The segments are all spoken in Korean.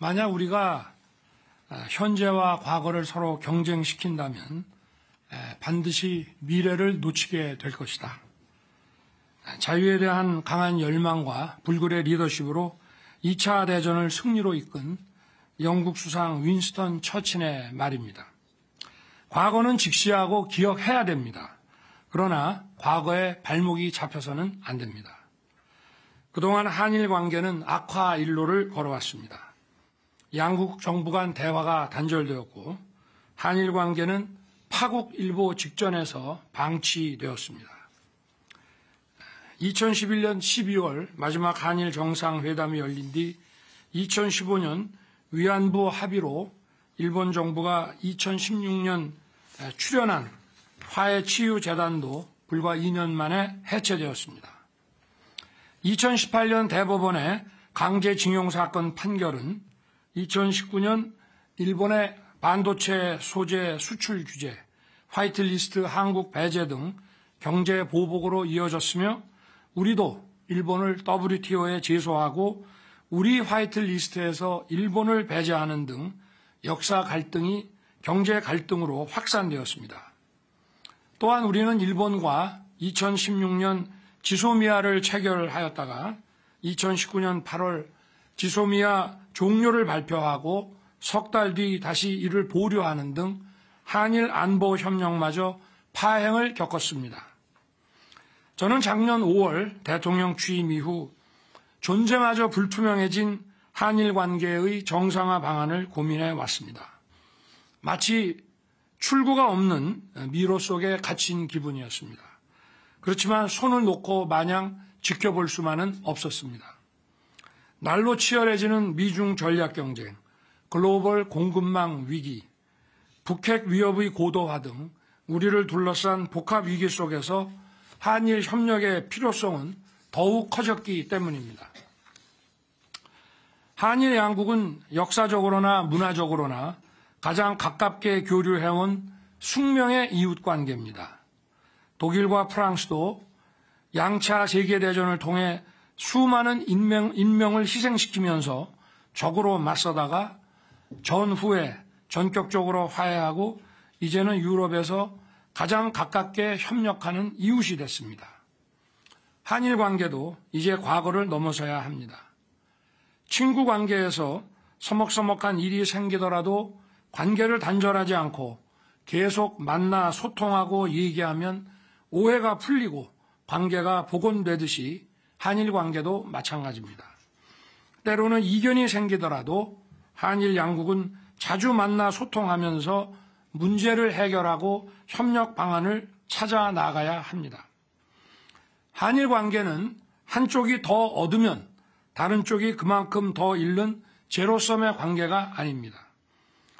만약 우리가 현재와 과거를 서로 경쟁시킨다면 반드시 미래를 놓치게 될 것이다. 자유에 대한 강한 열망과 불굴의 리더십으로 2차 대전을 승리로 이끈 영국 수상 윈스턴 처칠의 말입니다. 과거는 직시하고 기억해야 됩니다. 그러나 과거에 발목이 잡혀서는 안 됩니다. 그동안 한일 관계는 악화 일로를 걸어왔습니다. 양국 정부 간 대화가 단절되었고 한일 관계는 파국 일보 직전에서 방치되었습니다. 2011년 12월 마지막 한일 정상회담이 열린 뒤 2015년 위안부 합의로 일본 정부가 2016년 출연한 화해치유재단도 불과 2년 만에 해체되었습니다. 2018년 대법원의 강제징용 사건 판결은 2019년 일본의 반도체 소재 수출 규제, 화이트리스트 한국 배제 등 경제 보복으로 이어졌으며 우리도 일본을 WTO에 제소하고 우리 화이트리스트에서 일본을 배제하는 등 역사 갈등이 경제 갈등으로 확산되었습니다. 또한 우리는 일본과 2016년 지소미아를 체결하였다가 2019년 8월 지소미아 종료를 발표하고 석 달 뒤 다시 이를 보류하는 등 한일 안보 협력마저 파행을 겪었습니다. 저는 작년 5월 대통령 취임 이후 존재마저 불투명해진 한일 관계의 정상화 방안을 고민해 왔습니다. 마치 출구가 없는 미로 속에 갇힌 기분이었습니다. 그렇지만 손을 놓고 마냥 지켜볼 수만은 없었습니다. 날로 치열해지는 미중 전략 경쟁, 글로벌 공급망 위기, 북핵 위협의 고도화 등 우리를 둘러싼 복합 위기 속에서 한일 협력의 필요성은 더욱 커졌기 때문입니다. 한일 양국은 역사적으로나 문화적으로나 가장 가깝게 교류해온 숙명의 이웃관계입니다. 독일과 프랑스도 양차 세계대전을 통해 수많은 인명을 희생시키면서 적으로 맞서다가 전후에 전격적으로 화해하고 이제는 유럽에서 가장 가깝게 협력하는 이웃이 됐습니다. 한일 관계도 이제 과거를 넘어서야 합니다. 친구 관계에서 서먹서먹한 일이 생기더라도 관계를 단절하지 않고 계속 만나 소통하고 얘기하면 오해가 풀리고 관계가 복원되듯이 한일 관계도 마찬가지입니다. 때로는 이견이 생기더라도 한일 양국은 자주 만나 소통하면서 문제를 해결하고 협력 방안을 찾아 나가야 합니다. 한일 관계는 한쪽이 더 얻으면 다른 쪽이 그만큼 더 잃는 제로섬의 관계가 아닙니다.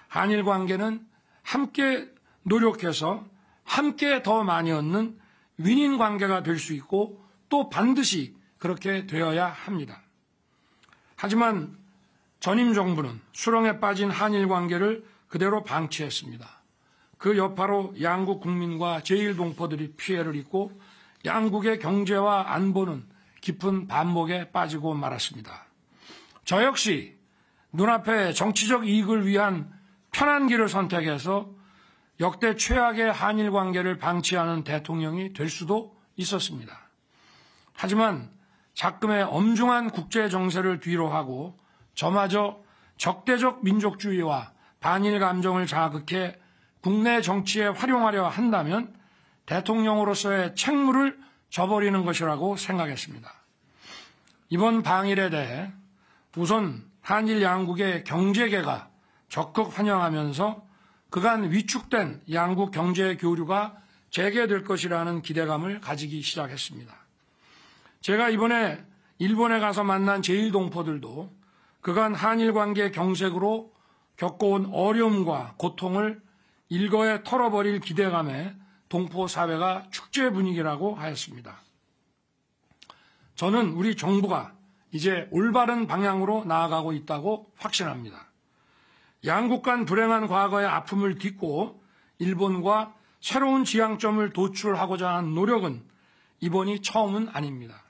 한일 관계는 함께 노력해서 함께 더 많이 얻는 윈윈 관계가 될 수 있고 또 반드시 그렇게 되어야 합니다. 하지만 전임 정부는 수렁에 빠진 한일 관계를 그대로 방치했습니다. 그 여파로 양국 국민과 제1동포들이 피해를 입고 양국의 경제와 안보는 깊은 반목에 빠지고 말았습니다. 저 역시 눈앞에 정치적 이익을 위한 편한 길을 선택해서 역대 최악의 한일 관계를 방치하는 대통령이 될 수도 있었습니다. 하지만 작금의 엄중한 국제 정세를 뒤로하고 저마저 적대적 민족주의와 반일 감정을 자극해 국내 정치에 활용하려 한다면 대통령으로서의 책무를 져버리는 것이라고 생각했습니다. 이번 방일에 대해 우선 한일 양국의 경제계가 적극 환영하면서 그간 위축된 양국 경제 교류가 재개될 것이라는 기대감을 가지기 시작했습니다. 제가 이번에 일본에 가서 만난 제1동포들도 그간 한일 관계 경색으로 겪어온 어려움과 고통을 일거에 털어버릴 기대감에 동포 사회가 축제 분위기라고 하였습니다. 저는 우리 정부가 이제 올바른 방향으로 나아가고 있다고 확신합니다. 양국 간 불행한 과거의 아픔을 딛고 일본과 새로운 지향점을 도출하고자 한 노력은 이번이 처음은 아닙니다.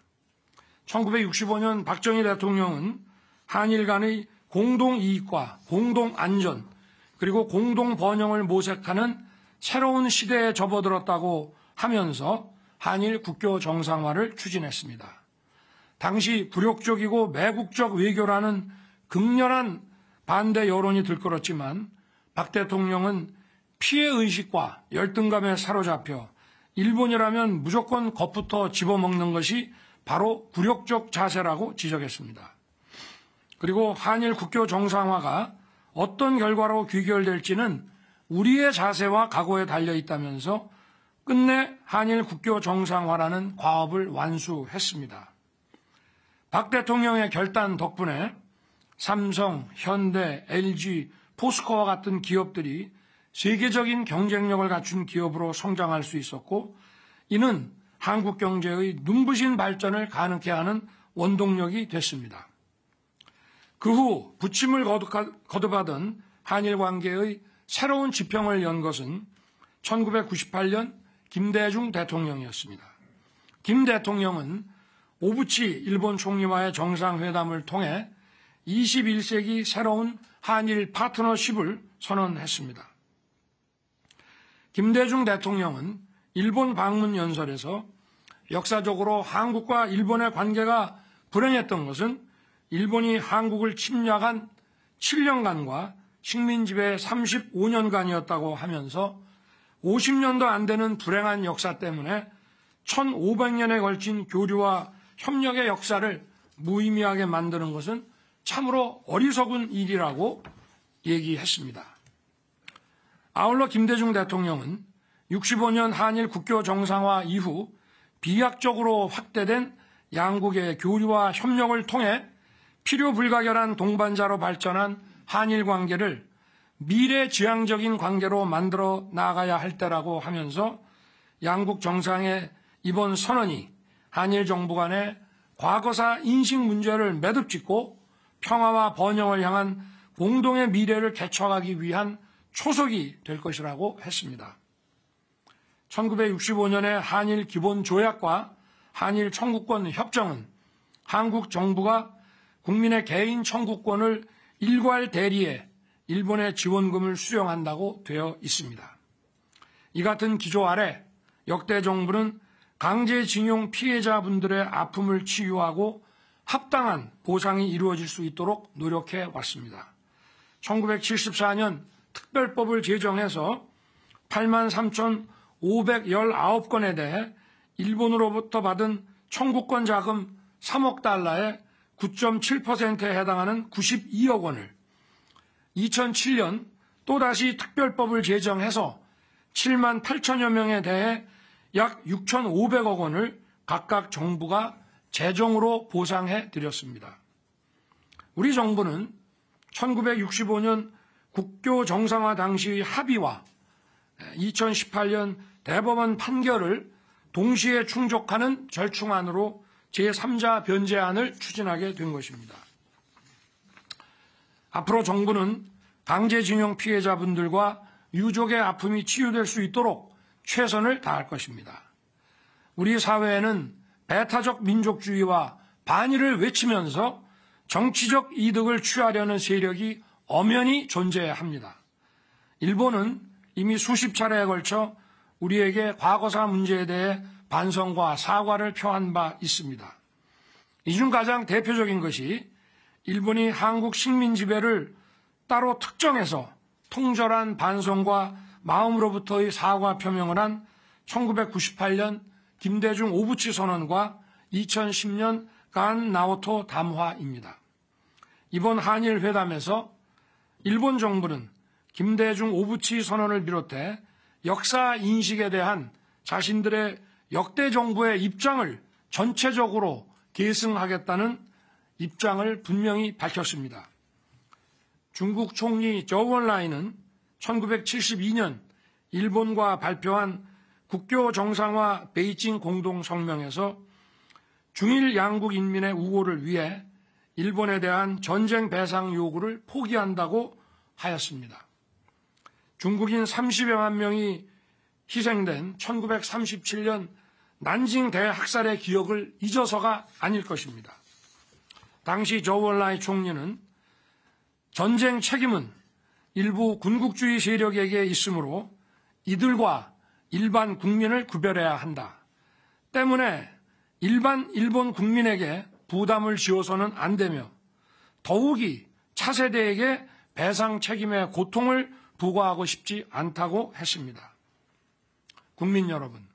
1965년 박정희 대통령은 한일 간의 공동이익과 공동안전 그리고 공동번영을 모색하는 새로운 시대에 접어들었다고 하면서 한일 국교 정상화를 추진했습니다. 당시 굴욕적이고 매국적 외교라는 극렬한 반대 여론이 들끓었지만 박 대통령은 피해의식과 열등감에 사로잡혀 일본이라면 무조건 겁부터 집어먹는 것이 바로 굴욕적 자세라고 지적했습니다. 그리고 한일 국교 정상화가 어떤 결과로 귀결될지는 우리의 자세와 각오에 달려 있다면서 끝내 한일 국교 정상화라는 과업을 완수했습니다. 박 대통령의 결단 덕분에 삼성, 현대, LG, 포스코와 같은 기업들이 세계적인 경쟁력을 갖춘 기업으로 성장할 수 있었고, 이는 한국 경제의 눈부신 발전을 가능케 하는 원동력이 됐습니다. 그 후 부침을 거듭하던 한일 관계의 새로운 지평을 연 것은 1998년 김대중 대통령이었습니다. 김 대통령은 오부치 일본 총리와의 정상회담을 통해 21세기 새로운 한일 파트너십을 선언했습니다. 김대중 대통령은 일본 방문 연설에서 역사적으로 한국과 일본의 관계가 불행했던 것은 일본이 한국을 침략한 7년간과 식민지배 35년간이었다고 하면서 50년도 안 되는 불행한 역사 때문에 1500년에 걸친 교류와 협력의 역사를 무의미하게 만드는 것은 참으로 어리석은 일이라고 얘기했습니다. 아울러 김대중 대통령은 65년 한일 국교 정상화 이후 비약적으로 확대된 양국의 교류와 협력을 통해 필요 불가결한 동반자로 발전한 한일 관계를 미래지향적인 관계로 만들어 나가야 할 때라고 하면서 양국 정상의 이번 선언이 한일 정부 간의 과거사 인식 문제를 매듭짓고 평화와 번영을 향한 공동의 미래를 개척하기 위한 초석이 될 것이라고 했습니다. 1965년의 한일 기본조약과 한일 청구권 협정은 한국 정부가 국민의 개인 청구권을 일괄 대리해 일본의 지원금을 수령한다고 되어 있습니다. 이 같은 기조 아래 역대 정부는 강제징용 피해자분들의 아픔을 치유하고 합당한 보상이 이루어질 수 있도록 노력해 왔습니다. 1974년 특별법을 제정해서 83,519건에 대해 일본으로부터 받은 청구권 자금 3억 달러의 9.7%에 해당하는 92억 원을 2007년 또다시 특별법을 제정해서 7만 8천여 명에 대해 약 6,500억 원을 각각 정부가 재정으로 보상해 드렸습니다. 우리 정부는 1965년 국교 정상화 당시의 합의와 2018년 대법원 판결을 동시에 충족하는 절충안으로 제3자 변제안을 추진하게 된 것입니다. 앞으로 정부는 강제징용 피해자분들과 유족의 아픔이 치유될 수 있도록 최선을 다할 것입니다. 우리 사회에는 배타적 민족주의와 반일을 외치면서 정치적 이득을 취하려는 세력이 엄연히 존재해야 합니다. 일본은 이미 수십 차례에 걸쳐 우리에게 과거사 문제에 대해 반성과 사과를 표한 바 있습니다. 이 중 가장 대표적인 것이 일본이 한국 식민 지배를 따로 특정해서 통절한 반성과 마음으로부터의 사과 표명을 한 1998년 김대중 오부치 선언과 2010년 간 나오토 담화입니다. 이번 한일 회담에서 일본 정부는 김대중 오부치 선언을 비롯해 역사 인식에 대한 자신들의 역대 정부의 입장을 전체적으로 계승하겠다는 입장을 분명히 밝혔습니다. 중국 총리 저우언라이는 1972년 일본과 발표한 국교 정상화 베이징 공동성명에서 중일 양국 인민의 우호를 위해 일본에 대한 전쟁 배상 요구를 포기한다고 하였습니다. 중국인 30여만 명이 희생된 1937년 난징 대학살의 기억을 잊어서가 아닐 것입니다. 당시 저우언라이 총리는 전쟁 책임은 일부 군국주의 세력에게 있으므로 이들과 일반 국민을 구별해야 한다. 때문에 일반 일본 국민에게 부담을 지어서는 안 되며 더욱이 차세대에게 배상 책임의 고통을 부과하고 싶지 않다고 했습니다. 국민 여러분,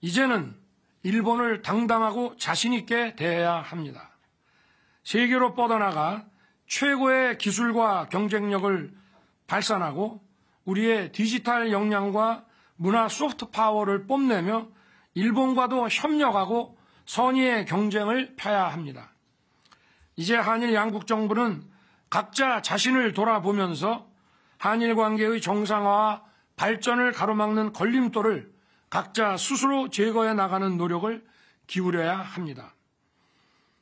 이제는 일본을 당당하고 자신 있게 대해야 합니다. 세계로 뻗어나가 최고의 기술과 경쟁력을 발산하고 우리의 디지털 역량과 문화 소프트 파워를 뽐내며 일본과도 협력하고 선의의 경쟁을 펴야 합니다. 이제 한일 양국 정부는 각자 자신을 돌아보면서 한일 관계의 정상화와 발전을 가로막는 걸림돌을 각자 스스로 제거해 나가는 노력을 기울여야 합니다.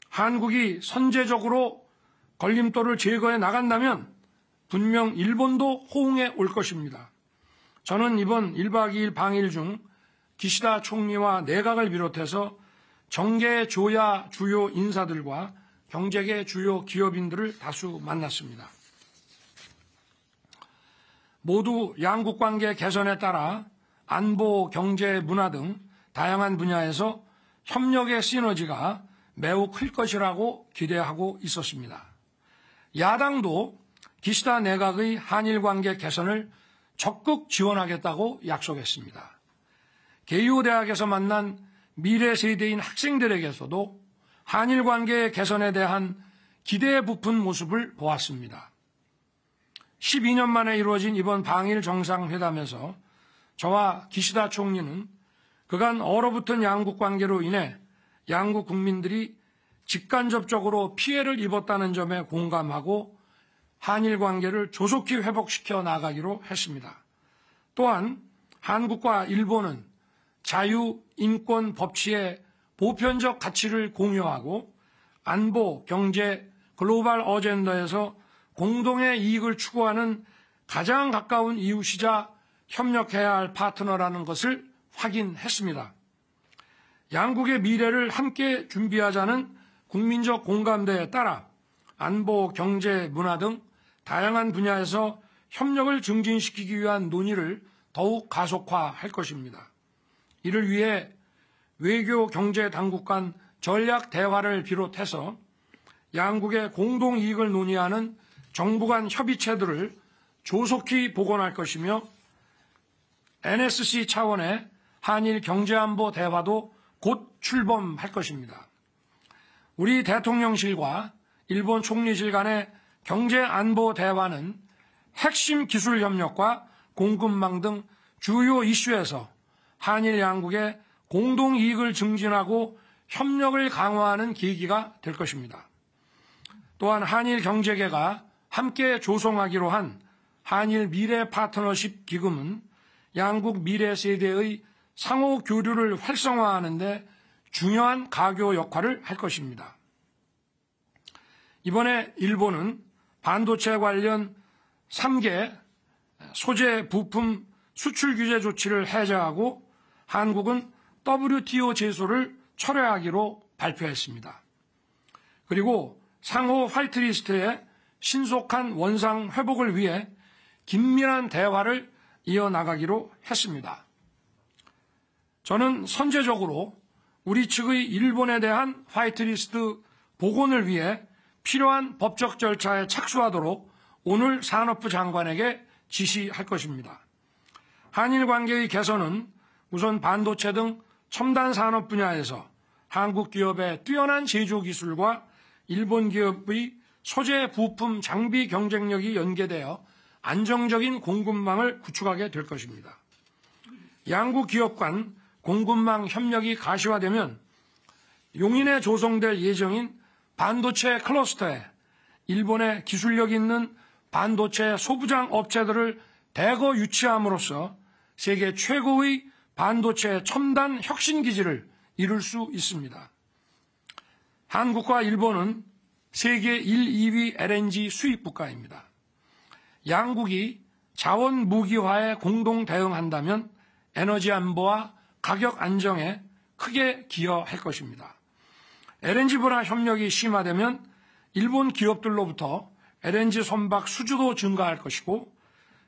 한국이 선제적으로 걸림돌을 제거해 나간다면 분명 일본도 호응해 올 것입니다. 저는 이번 1박 2일 방일 중 기시다 총리와 내각을 비롯해서 정계 조야 주요 인사들과 경제계 주요 기업인들을 다수 만났습니다. 모두 양국 관계 개선에 따라 안보, 경제, 문화 등 다양한 분야에서 협력의 시너지가 매우 클 것이라고 기대하고 있었습니다. 야당도 기시다 내각의 한일 관계 개선을 적극 지원하겠다고 약속했습니다. 개요 대학에서 만난 미래 세대인 학생들에게서도 한일 관계 개선에 대한 기대에 부푼 모습을 보았습니다. 12년 만에 이루어진 이번 방일 정상회담에서 저와 기시다 총리는 그간 얼어붙은 양국 관계로 인해 양국 국민들이 직간접적으로 피해를 입었다는 점에 공감하고 한일 관계를 조속히 회복시켜 나가기로 했습니다. 또한 한국과 일본은 자유, 인권, 법치의 보편적 가치를 공유하고 안보, 경제, 글로벌 어젠더에서 공동의 이익을 추구하는 가장 가까운 이웃이자 협력해야 할 파트너라는 것을 확인했습니다. 양국의 미래를 함께 준비하자는 국민적 공감대에 따라 안보, 경제, 문화 등 다양한 분야에서 협력을 증진시키기 위한 논의를 더욱 가속화할 것입니다. 이를 위해 외교, 경제 당국 간 전략 대화를 비롯해서 양국의 공동 이익을 논의하는 정부 간 협의체들을 조속히 복원할 것이며 NSC 차원의 한일 경제안보 대화도 곧 출범할 것입니다. 우리 대통령실과 일본 총리실 간의 경제안보 대화는 핵심 기술 협력과 공급망 등 주요 이슈에서 한일 양국의 공동 이익을 증진하고 협력을 강화하는 계기가 될 것입니다. 또한 한일 경제계가 함께 조성하기로 한 한일 미래 파트너십 기금은 양국 미래 세대의 상호 교류를 활성화하는 데 중요한 가교 역할을 할 것입니다. 이번에 일본은 반도체 관련 3개 소재 부품 수출 규제 조치를 해제하고 한국은 WTO 제소를 철회하기로 발표했습니다. 그리고 상호 화이트리스트의 신속한 원상 회복을 위해 긴밀한 대화를 이어나가기로 했습니다. 저는 선제적으로 우리 측의 일본에 대한 화이트리스트 복원을 위해 필요한 법적 절차에 착수하도록 오늘 산업부 장관에게 지시할 것입니다. 한일 관계의 개선은 우선 반도체 등 첨단 산업 분야에서 한국 기업의 뛰어난 제조 기술과 일본 기업의 소재 부품 장비 경쟁력이 연계되어 안정적인 공급망을 구축하게 될 것입니다. 양국 기업 간 공급망 협력이 가시화되면 용인에 조성될 예정인 반도체 클러스터에 일본의 기술력 있는 반도체 소부장 업체들을 대거 유치함으로써 세계 최고의 반도체 첨단 혁신 기지를 이룰 수 있습니다. 한국과 일본은 세계 1, 2위 LNG 수입 국가입니다. 양국이 자원 무기화에 공동 대응한다면 에너지 안보와 가격 안정에 크게 기여할 것입니다. LNG 분야 협력이 심화되면 일본 기업들로부터 LNG 선박 수주도 증가할 것이고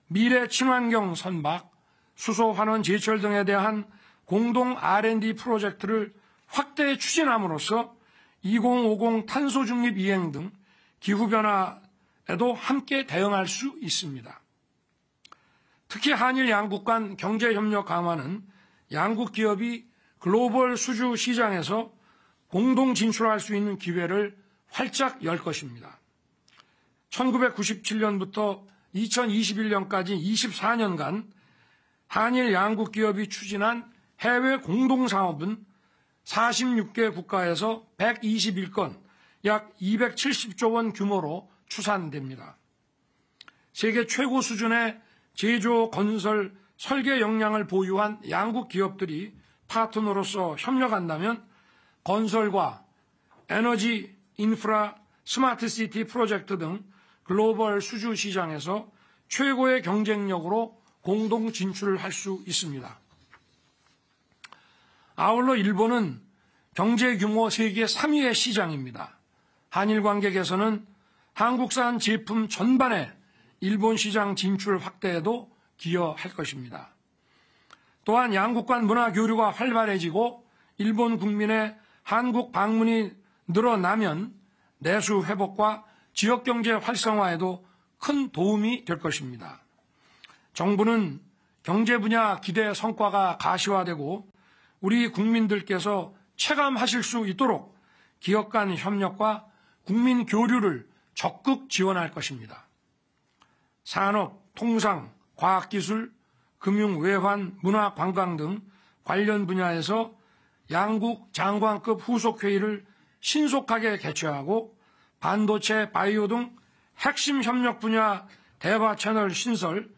미래 친환경 선박, 수소 환원 제철 등에 대한 공동 R&D 프로젝트를 확대 추진함으로써 2050 탄소 중립 이행 등 기후변화에도 함께 대응할 수 있습니다. 특히 한일 양국 간 경제협력 강화는 양국 기업이 글로벌 수주 시장에서 공동 진출할 수 있는 기회를 활짝 열 것입니다. 1997년부터 2021년까지 24년간 한일 양국 기업이 추진한 해외 공동사업은 46개 국가에서 121건, 약 270조 원 규모로 추산됩니다. 세계 최고 수준의 제조, 건설, 설계 역량을 보유한 양국 기업들이 파트너로서 협력한다면 건설과 에너지, 인프라, 스마트시티 프로젝트 등 글로벌 수주 시장에서 최고의 경쟁력으로 공동 진출할 수 있습니다. 아울러 일본은 경제 규모 세계 3위의 시장입니다. 한일 관계 개선은 한국산 제품 전반의 일본 시장 진출 확대에도 기여할 것입니다. 또한 양국 간 문화 교류가 활발해지고 일본 국민의 한국 방문이 늘어나면 내수 회복과 지역경제 활성화에도 큰 도움이 될 것입니다. 정부는 경제 분야 기대 성과가 가시화되고 우리 국민들께서 체감하실 수 있도록 기업 간 협력과 국민 교류를 적극 지원할 것입니다. 산업, 통상, 과학기술, 금융, 외환, 문화, 관광 등 관련 분야에서 양국 장관급 후속회의를 신속하게 개최하고 반도체, 바이오 등 핵심 협력 분야 대화 채널 신설,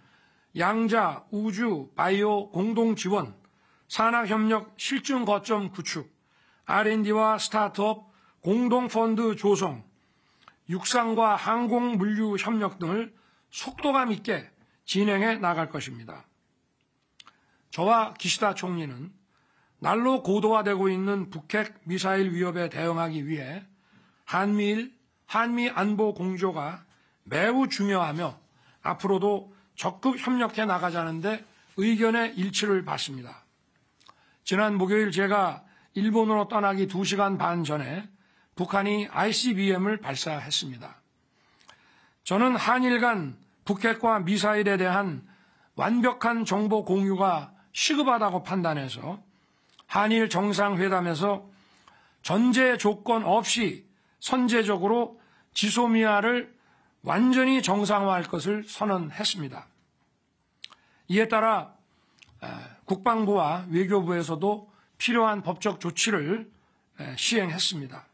양자, 우주, 바이오 공동 지원, 산학협력 실증 거점 구축, R&D와 스타트업 공동 펀드 조성, 육상과 항공 물류 협력 등을 속도감 있게 진행해 나갈 것입니다. 저와 기시다 총리는 날로 고도화되고 있는 북핵 미사일 위협에 대응하기 위해 한미 안보 공조가 매우 중요하며 앞으로도 적극 협력해 나가자는데 의견의 일치를 봤습니다. 지난 목요일 제가 일본으로 떠나기 2시간 반 전에 북한이 ICBM을 발사했습니다. 저는 한일 간 북핵과 미사일에 대한 완벽한 정보 공유가 시급하다고 판단해서 한일 정상회담에서 전제 조건 없이 선제적으로 지소미아를 완전히 정상화할 것을 선언했습니다. 이에 따라 국방부와 외교부에서도 필요한 법적 조치를 시행했습니다.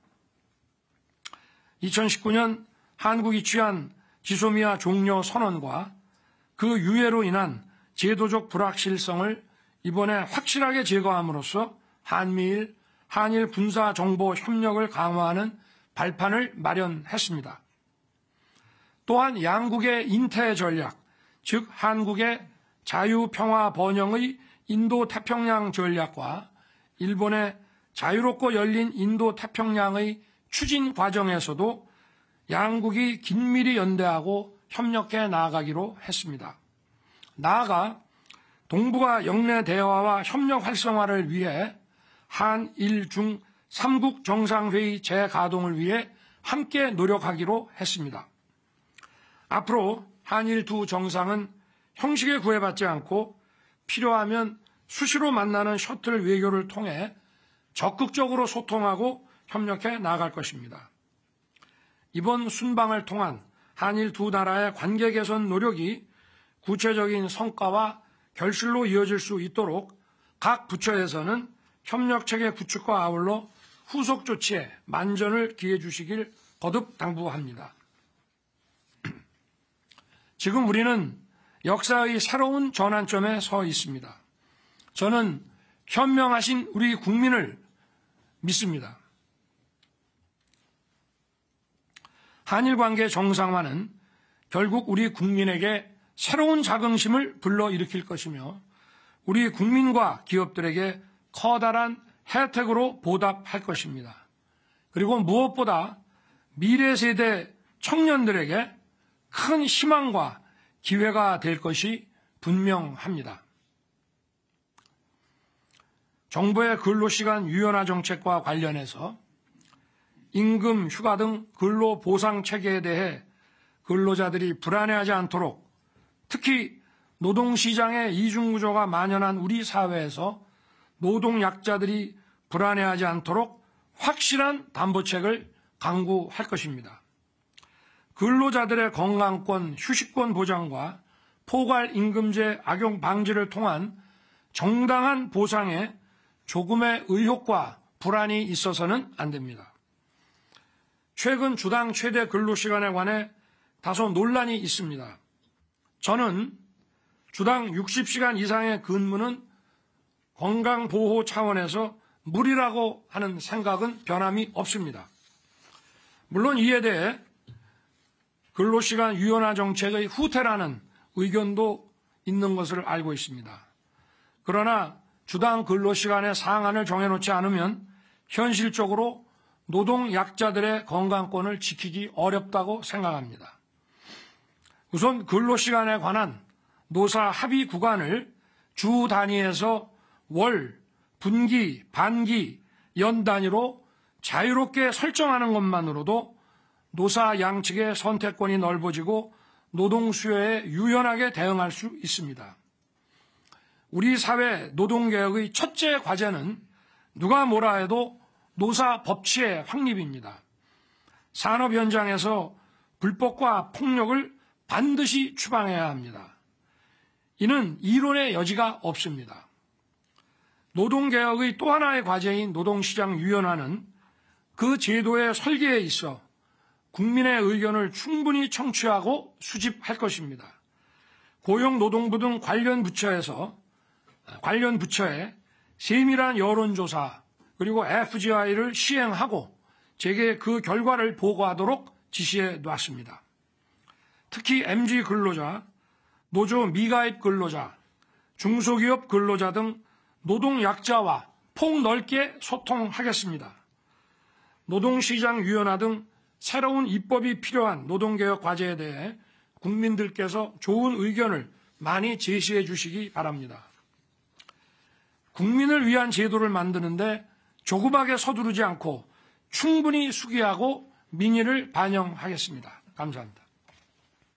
2019년 한국이 취한 지소미아 종료 선언과 그 유예로 인한 제도적 불확실성을 이번에 확실하게 제거함으로써 한일 군사 정보 협력을 강화하는 발판을 마련했습니다. 또한 양국의 인태 전략, 즉 한국의 자유평화 번영의 인도태평양 전략과 일본의 자유롭고 열린 인도태평양의 추진 과정에서도 양국이 긴밀히 연대하고 협력해 나아가기로 했습니다. 나아가 동북아 영내 대화와 협력 활성화를 위해 한일 중 3국 정상회의 재가동을 위해 함께 노력하기로 했습니다. 앞으로 한일 두 정상은 형식에 구애받지 않고 필요하면 수시로 만나는 셔틀 외교를 통해 적극적으로 소통하고 협력해 나아갈 것입니다. 이번 순방을 통한 한일 두 나라의 관계 개선 노력이 구체적인 성과와 결실로 이어질 수 있도록 각 부처에서는 협력체계 구축과 아울러 후속 조치에 만전을 기해 주시길 거듭 당부합니다. 지금 우리는 역사의 새로운 전환점에 서 있습니다. 저는 현명하신 우리 국민을 믿습니다. 한일 관계 정상화는 결국 우리 국민에게 새로운 자긍심을 불러일으킬 것이며 우리 국민과 기업들에게 커다란 혜택으로 보답할 것입니다. 그리고 무엇보다 미래 세대 청년들에게 큰 희망과 기회가 될 것이 분명합니다. 정부의 근로시간 유연화 정책과 관련해서 임금, 휴가 등 근로보상 체계에 대해 근로자들이 불안해하지 않도록, 특히 노동시장의 이중구조가 만연한 우리 사회에서 노동약자들이 불안해하지 않도록 확실한 담보책을 강구할 것입니다. 근로자들의 건강권, 휴식권 보장과 포괄임금제 악용 방지를 통한 정당한 보상에 조금의 의혹과 불안이 있어서는 안 됩니다. 최근 주당 최대 근로시간에 관해 다소 논란이 있습니다. 저는 주당 60시간 이상의 근무는 건강보호 차원에서 무리라고 하는 생각은 변함이 없습니다. 물론 이에 대해 근로시간 유연화 정책의 후퇴라는 의견도 있는 것을 알고 있습니다. 그러나 주당 근로시간의 상한을 정해놓지 않으면 현실적으로 노동약자들의 건강권을 지키기 어렵다고 생각합니다. 우선 근로시간에 관한 노사 합의 구간을 주 단위에서 월, 분기, 반기, 연 단위로 자유롭게 설정하는 것만으로도 노사 양측의 선택권이 넓어지고 노동 수요에 유연하게 대응할 수 있습니다. 우리 사회 노동개혁의 첫째 과제는 누가 뭐라 해도 노사 법치의 확립입니다. 산업 현장에서 불법과 폭력을 반드시 추방해야 합니다. 이는 이론의 여지가 없습니다. 노동개혁의 또 하나의 과제인 노동시장 유연화는 그 제도의 설계에 있어 국민의 의견을 충분히 청취하고 수집할 것입니다. 고용노동부 등 관련 부처에 세밀한 여론조사 그리고 FGI를 시행하고 제게 그 결과를 보고하도록 지시해 놨습니다. 특히 MG 근로자, 노조 미가입 근로자, 중소기업 근로자 등 노동약자와 폭넓게 소통하겠습니다. 노동시장 유연화 등 새로운 입법이 필요한 노동개혁 과제에 대해 국민들께서 좋은 의견을 많이 제시해 주시기 바랍니다. 국민을 위한 제도를 만드는데 조급하게 서두르지 않고 충분히 수기하고 민의를 반영하겠습니다. 감사합니다.